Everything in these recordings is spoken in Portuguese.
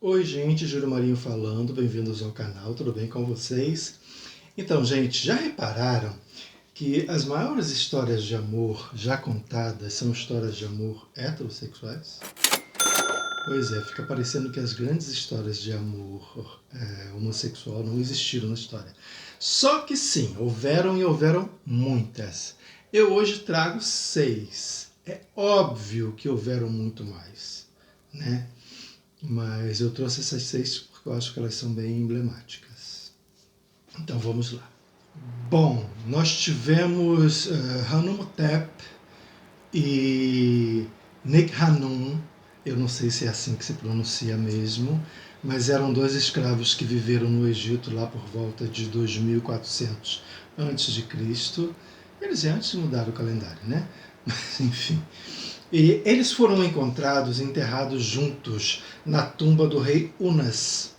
Oi gente, Júlio Marinho falando, bem-vindos ao canal, tudo bem com vocês? Então gente, já repararam que as maiores histórias de amor já contadas são histórias de amor heterossexuais? Pois é, fica parecendo que as grandes histórias de amor homossexual não existiram na história. Só que sim, houveram e houveram muitas. Eu hoje trago 6. É óbvio que houveram muito mais, né? Mas eu trouxe essas 6 porque eu acho que elas são bem emblemáticas. Então vamos lá. Bom, nós tivemos Hanumotep e Nekhanum. Eu não sei se é assim que se pronuncia mesmo, mas eram 2 escravos que viveram no Egito lá por volta de 2400 a.C. Eles antes mudaram o calendário, né? Mas enfim. E eles foram encontrados enterrados juntos na tumba do rei Unas.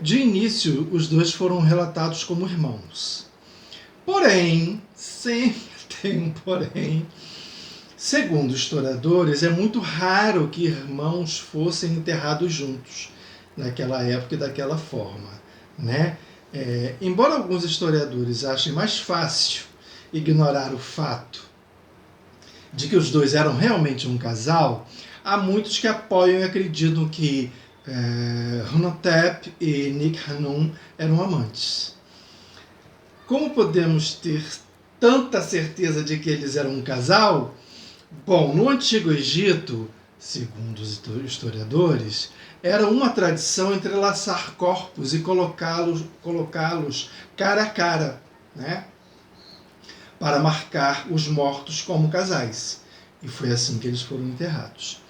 De início, os 2 foram relatados como irmãos. Porém, sempre tem um porém, segundo historiadores, é muito raro que irmãos fossem enterrados juntos naquela época e daquela forma, né? Embora alguns historiadores achem mais fácil ignorar o fato de que os 2 eram realmente um casal, há muitos que apoiam e acreditam que Hunotep e Nekhanum eram amantes. Como podemos ter tanta certeza de que eles eram um casal? Bom, no Antigo Egito, segundo os historiadores, era uma tradição entrelaçar corpos e colocá-los cara a cara, né? Para marcar os mortos como casais. E foi assim que eles foram enterrados.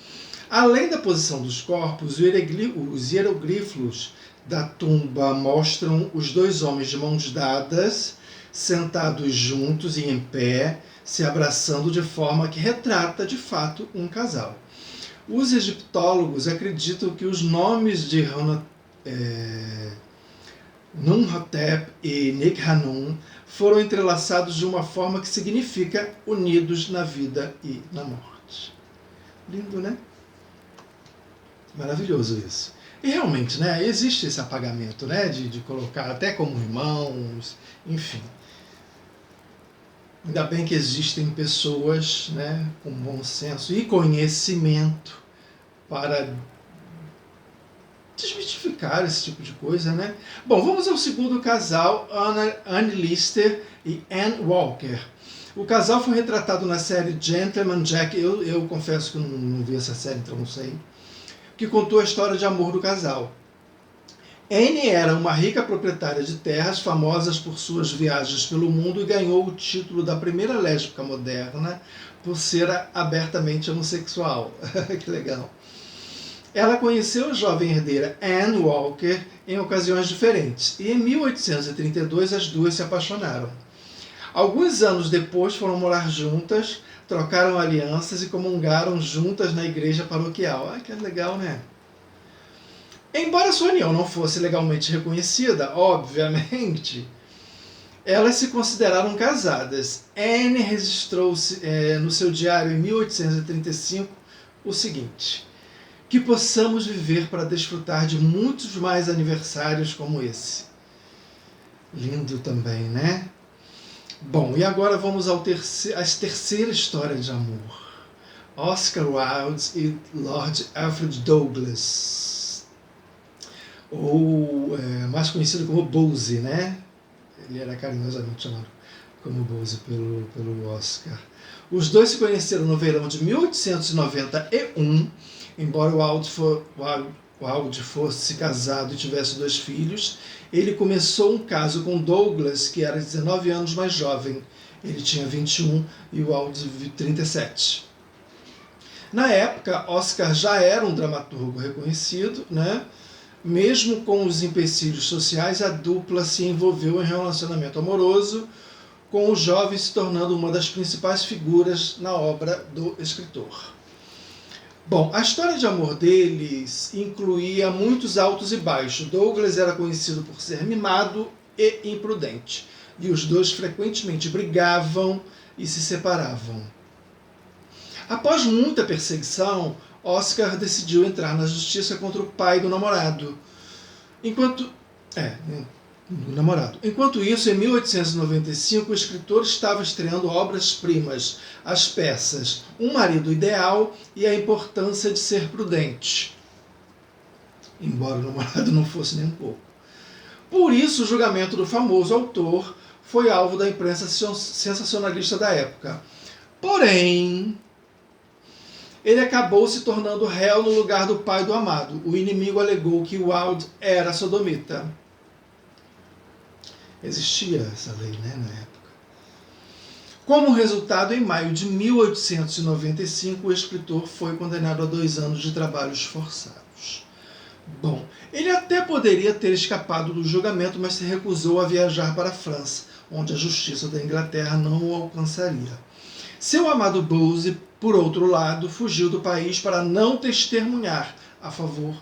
Além da posição dos corpos, os hieroglifos da tumba mostram os 2 homens de mãos dadas, sentados juntos e em pé, se abraçando de forma que retrata de fato um casal. Os egiptólogos acreditam que os nomes de Numhotep e Nekhanum foram entrelaçados de uma forma que significa unidos na vida e na morte. Lindo, né? Maravilhoso isso. E realmente, né, existe esse apagamento, né, de colocar até como irmãos, enfim. Ainda bem que existem pessoas, né, com bom senso e conhecimento para desmistificar esse tipo de coisa, né? Bom, vamos ao segundo casal, Anne Lister e Anne Walker. O casal foi retratado na série Gentleman Jack, eu confesso que não vi essa série, então não sei, que contou a história de amor do casal. Anne era uma rica proprietária de terras, famosas por suas viagens pelo mundo, e ganhou o título da primeira lésbica moderna por ser abertamente homossexual. Que legal. Ela conheceu a jovem herdeira Anne Walker em ocasiões diferentes, e em 1832 as duas se apaixonaram. Alguns anos depois foram morar juntas, trocaram alianças e comungaram juntas na igreja paroquial. Que legal, né? Embora sua união não fosse legalmente reconhecida, obviamente, elas se consideraram casadas. Anne registrou no seu diário em 1835 o seguinte: que possamos viver para desfrutar de muitos mais aniversários como esse. Lindo também, né? Bom, e agora vamos à terceira história de amor. Oscar Wilde e Lord Alfred Douglas, ou mais conhecido como Bosie, né? Ele era carinhosamente chamado como Bosie pelo Oscar. Os 2 se conheceram no verão de 1891, embora o Wilde fosse casado e tivesse 2 filhos. Ele começou um caso com Douglas, que era 19 anos mais jovem. Ele tinha 21 e o Wilde 37. Na época, Oscar já era um dramaturgo reconhecido, né? Mesmo com os empecilhos sociais, a dupla se envolveu em relacionamento amoroso, com o jovem se tornando uma das principais figuras na obra do escritor. Bom, a história de amor deles incluía muitos altos e baixos. Douglas era conhecido por ser mimado e imprudente, e os 2 frequentemente brigavam e se separavam. Após muita perseguição, Oscar decidiu entrar na justiça contra o pai do namorado. Enquanto isso, em 1895, o escritor estava estreando obras-primas, as peças Um Marido Ideal e A Importância de Ser Prudente, embora o namorado não fosse nem um pouco. Por isso, o julgamento do famoso autor foi alvo da imprensa sensacionalista da época. Porém, ele acabou se tornando réu no lugar do pai do amado. O inimigo alegou que Wilde era sodomita. Existia essa lei, né, na época. Como resultado, em maio de 1895, o escritor foi condenado a 2 anos de trabalhos forçados. Bom, ele até poderia ter escapado do julgamento, mas se recusou a viajar para a França, onde a justiça da Inglaterra não o alcançaria. Seu amado Bowes, por outro lado, fugiu do país para não testemunhar a favor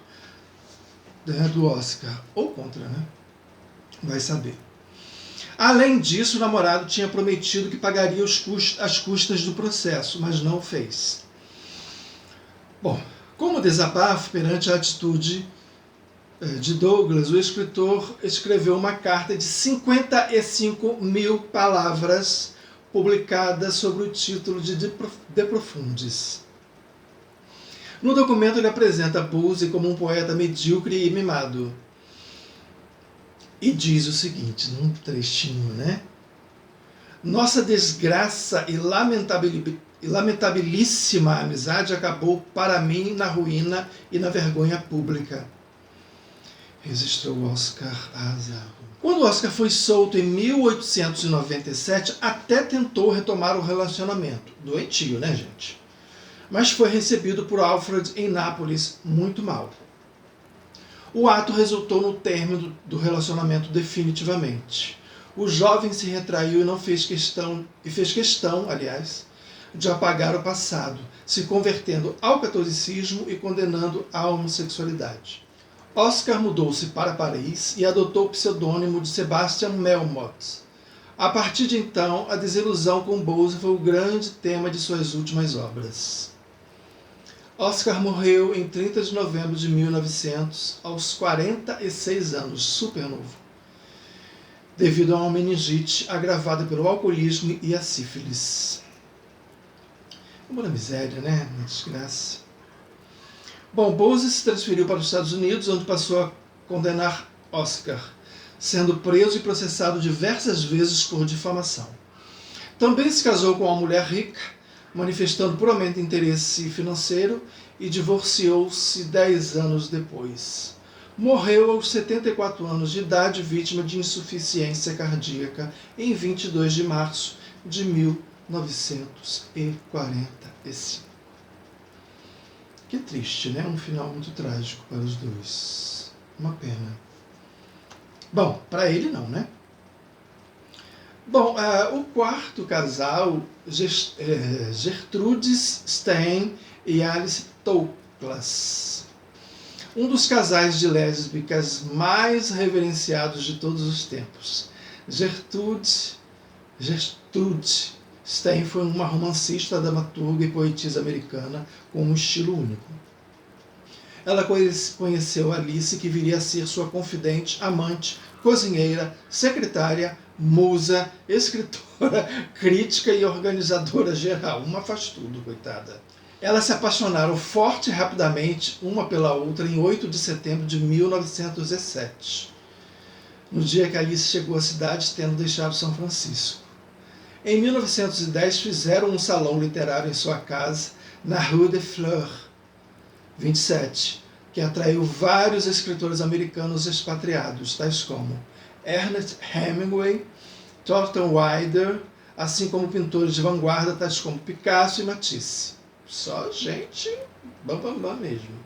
do Oscar, ou contra, né? Vai saber. Além disso, o namorado tinha prometido que pagaria as custas do processo, mas não o fez. Bom, como desabafo perante a atitude de Douglas, o escritor escreveu uma carta de 55.000 palavras publicada sob o título de De Profundis. No documento ele apresenta Bowes como um poeta medíocre e mimado. E diz o seguinte, num trechinho, né? Nossa desgraça e lamentabilíssima amizade acabou para mim na ruína e na vergonha pública. Registrou Oscar Azarro. Quando Oscar foi solto em 1897, até tentou retomar o relacionamento. Doentio, né, gente? Mas foi recebido por Alfred em Nápoles muito mal. O ato resultou no término do relacionamento definitivamente. O jovem se retraiu e fez questão, de apagar o passado, se convertendo ao catolicismo e condenando a homossexualidade. Oscar mudou-se para Paris e adotou o pseudônimo de Sebastian Melmoth. A partir de então, a desilusão com Bowes foi o grande tema de suas últimas obras. Oscar morreu em 30 de novembro de 1900, aos 46 anos, super novo, devido a uma meningite agravada pelo alcoolismo e a sífilis. Uma miséria, né? Uma desgraça. Bom, Bowes se transferiu para os Estados Unidos, onde passou a condenar Oscar, sendo preso e processado diversas vezes por difamação. Também se casou com uma mulher rica, manifestando puramente interesse financeiro, e divorciou-se 10 anos depois. Morreu aos 74 anos de idade, vítima de insuficiência cardíaca, em 22 de março de 1945. Que triste, né? Um final muito trágico para os dois. Uma pena. Bom, para ele não, né? Bom, o quarto casal, Gertrudes Stein e Alice Toklas. Um dos casais de lésbicas mais reverenciados de todos os tempos. Gertrude Stein foi uma romancista, dramaturga e poetisa americana com um estilo único. Ela conheceu Alice, que viria a ser sua confidente, amante, cozinheira, secretária, musa, escritora, crítica e organizadora geral. Uma faz tudo, coitada. Elas se apaixonaram forte e rapidamente, uma pela outra, em 8 de setembro de 1907, no dia que Alice chegou à cidade, tendo deixado São Francisco. Em 1910, fizeram um salão literário em sua casa, na Rue des Fleurs, 27, que atraiu vários escritores americanos expatriados, tais como Ernest Hemingway, Thornton Wilder, assim como pintores de vanguarda, tais como Picasso e Matisse. Só gente bam mesmo.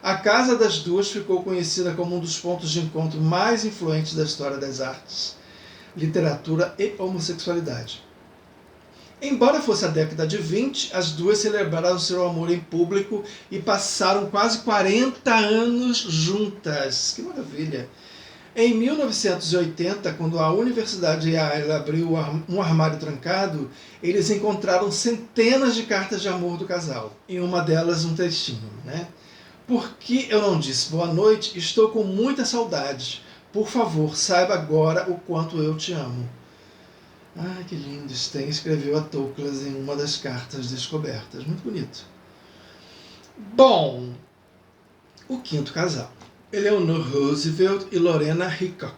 A casa das duas ficou conhecida como um dos pontos de encontro mais influentes da história das artes, literatura e homossexualidade. Embora fosse a década de 20, as duas celebraram seu amor em público e passaram quase 40 anos juntas. Que maravilha! Em 1980, quando a Universidade de Yale abriu um armário trancado, eles encontraram centenas de cartas de amor do casal. Em uma delas, um textinho, né? Por que eu não disse boa noite? Estou com muita saudade. Por favor, saiba agora o quanto eu te amo. Ah, que lindo. Sten escreveu a Toklas em uma das cartas descobertas. Muito bonito. Bom, o quinto casal. Eleanor Roosevelt e Lorena Hickok.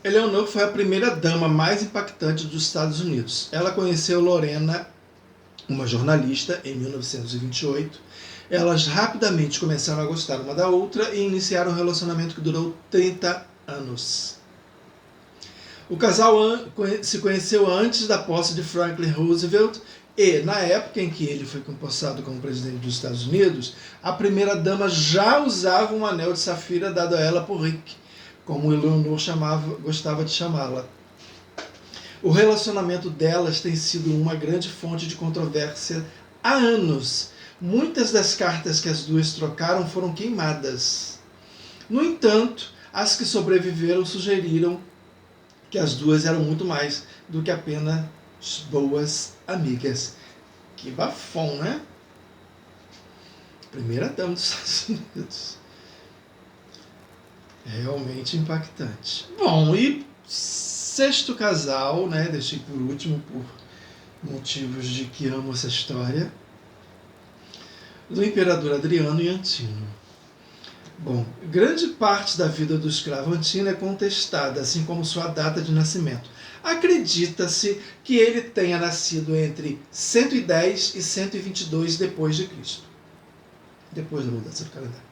Eleanor foi a primeira dama mais impactante dos Estados Unidos. Ela conheceu Lorena, uma jornalista, em 1928. Elas rapidamente começaram a gostar uma da outra e iniciaram um relacionamento que durou 30 anos. O casal se conheceu antes da posse de Franklin Roosevelt e, na época em que ele foi empossado como presidente dos Estados Unidos, a primeira-dama já usava um anel de safira dado a ela por Rick, como Eleanor gostava de chamá-la. O relacionamento delas tem sido uma grande fonte de controvérsia há anos. Muitas das cartas que as duas trocaram foram queimadas. No entanto, as que sobreviveram sugeriram que as duas eram muito mais do que apenas boas amigas. Que bafão, né? Primeira dama dos Estados Unidos. Realmente impactante. Bom, e sexto casal, né? Deixei por último por motivos de que amo essa história. Do imperador Adriano e Antino. Bom, grande parte da vida do escravo Antino é contestada, assim como sua data de nascimento. Acredita-se que ele tenha nascido entre 110 e 122 depois de Cristo, depois da mudança do calendário.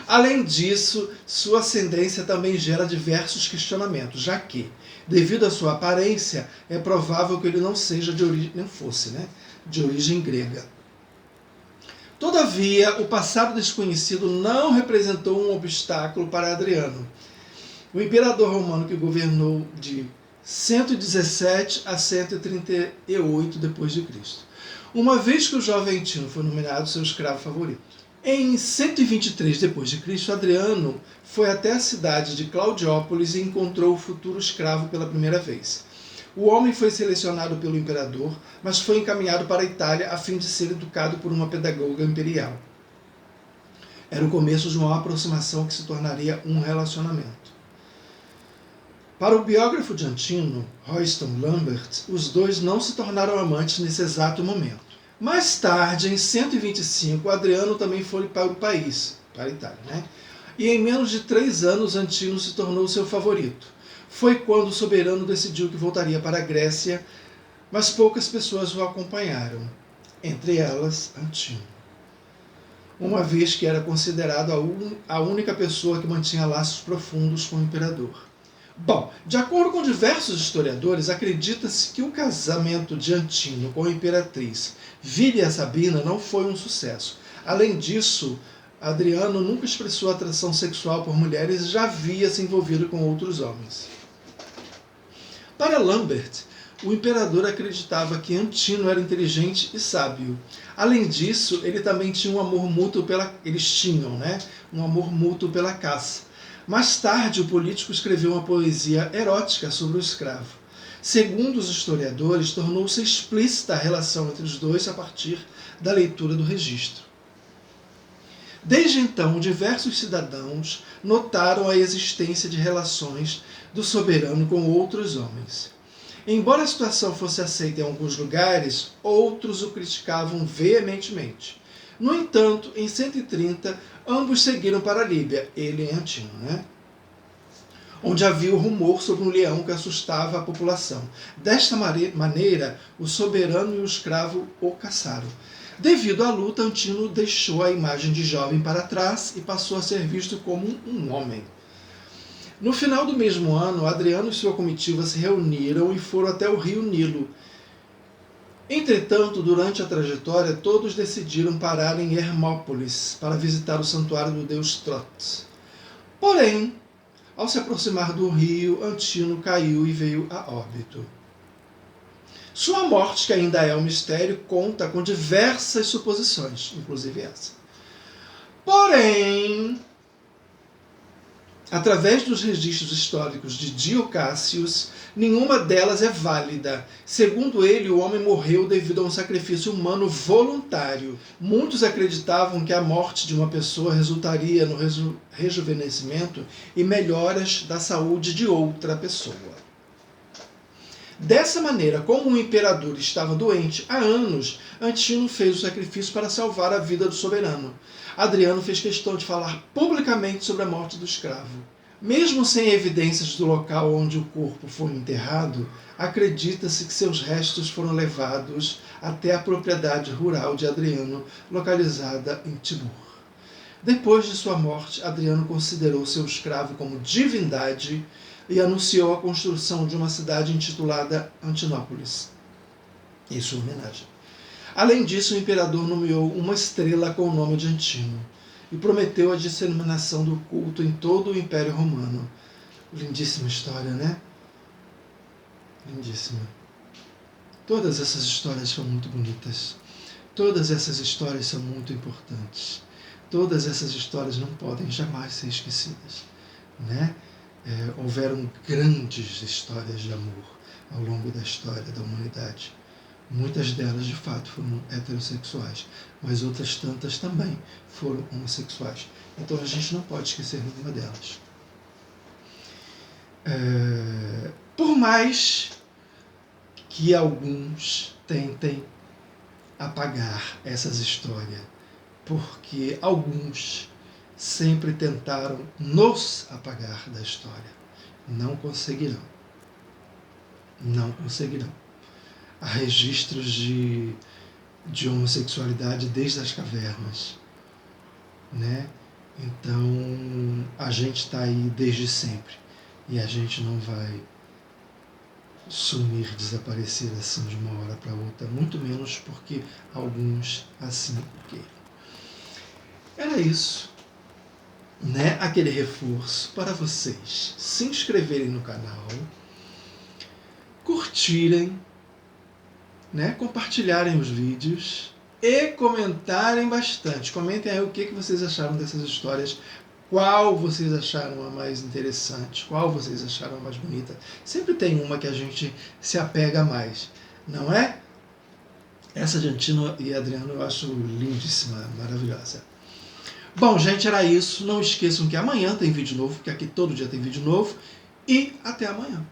Além disso, sua ascendência também gera diversos questionamentos, já que, devido à sua aparência, é provável que ele não seja de origem grega. Todavia, o passado desconhecido não representou um obstáculo para Adriano, o imperador romano que governou de 117 a 138 d.C., uma vez que o jovem Antino foi nomeado seu escravo favorito. Em 123 d.C., Adriano foi até a cidade de Claudiópolis e encontrou o futuro escravo pela primeira vez. O homem foi selecionado pelo imperador, mas foi encaminhado para a Itália a fim de ser educado por uma pedagoga imperial. Era o começo de uma aproximação que se tornaria um relacionamento. Para o biógrafo de Antino, Royston Lambert, os dois não se tornaram amantes nesse exato momento. Mais tarde, em 125, Adriano também foi para o país, para a Itália, né? E em menos de 3 anos, Antino se tornou seu favorito. Foi quando o soberano decidiu que voltaria para a Grécia, mas poucas pessoas o acompanharam, entre elas Antino, uma vez que era considerado a única pessoa que mantinha laços profundos com o imperador. Bom, de acordo com diversos historiadores, acredita-se que o casamento de Antino com a imperatriz Vília Sabina não foi um sucesso. Além disso, Adriano nunca expressou atração sexual por mulheres e já havia se envolvido com outros homens. Para Lambert, o imperador acreditava que Antino era inteligente e sábio. Além disso, ele também tinha um amor mútuo um amor mútuo pela caça. Mais tarde, o político escreveu uma poesia erótica sobre o escravo. Segundo os historiadores, tornou-se explícita a relação entre os dois a partir da leitura do registro. Desde então, diversos cidadãos notaram a existência de relações do soberano com outros homens. Embora a situação fosse aceita em alguns lugares, outros o criticavam veementemente. No entanto, em 130, ambos seguiram para a Líbia, ele e Antino, onde havia o rumor sobre um leão que assustava a população. Desta maneira, o soberano e o escravo o caçaram. Devido à luta, Antino deixou a imagem de jovem para trás e passou a ser visto como um homem. No final do mesmo ano, Adriano e sua comitiva se reuniram e foram até o rio Nilo. Entretanto, durante a trajetória, todos decidiram parar em Hermópolis para visitar o santuário do deus Trot. Porém, ao se aproximar do rio, Antino caiu e veio a óbito. Sua morte, que ainda é um mistério, conta com diversas suposições, inclusive essa. Porém, Através dos registros históricos de Dio Cassius, nenhuma delas é válida. Segundo ele, o homem morreu devido a um sacrifício humano voluntário. Muitos acreditavam que a morte de uma pessoa resultaria no rejuvenescimento e melhoras da saúde de outra pessoa. Dessa maneira, como o imperador estava doente há anos, Antino fez o sacrifício para salvar a vida do soberano. Adriano fez questão de falar publicamente sobre a morte do escravo. Mesmo sem evidências do local onde o corpo foi enterrado, acredita-se que seus restos foram levados até a propriedade rural de Adriano, localizada em Tibur. Depois de sua morte, Adriano considerou seu escravo como divindade e anunciou a construção de uma cidade intitulada Antinópolis, em sua homenagem. Além disso, o imperador nomeou uma estrela com o nome de Antino e prometeu a disseminação do culto em todo o Império Romano. Lindíssima história, né? Lindíssima. Todas essas histórias são muito bonitas. Todas essas histórias são muito importantes. Todas essas histórias não podem jamais ser esquecidas, né? Houveram grandes histórias de amor ao longo da história da humanidade. Muitas delas, de fato, foram heterossexuais, mas outras tantas também foram homossexuais. Então a gente não pode esquecer nenhuma delas. Por mais que alguns tentem apagar essas histórias, porque alguns sempre tentaram nos apagar da história, não conseguirão. Não conseguirão. Há registros de homossexualidade desde as cavernas, né? Então a gente está aí desde sempre e a gente não vai sumir, desaparecer assim de uma hora para outra, muito menos porque alguns assim queiram. Era isso, né? Aquele reforço para vocês se inscreverem no canal, curtirem, né? Compartilharem os vídeos e comentarem bastante. Comentem aí o que vocês acharam dessas histórias, qual vocês acharam a mais interessante, qual vocês acharam a mais bonita. Sempre tem uma que a gente se apega mais, não é? Essa de Antino e Adriano eu acho lindíssima, maravilhosa. Bom, gente, era isso. Não esqueçam que amanhã tem vídeo novo, porque aqui todo dia tem vídeo novo. E até amanhã.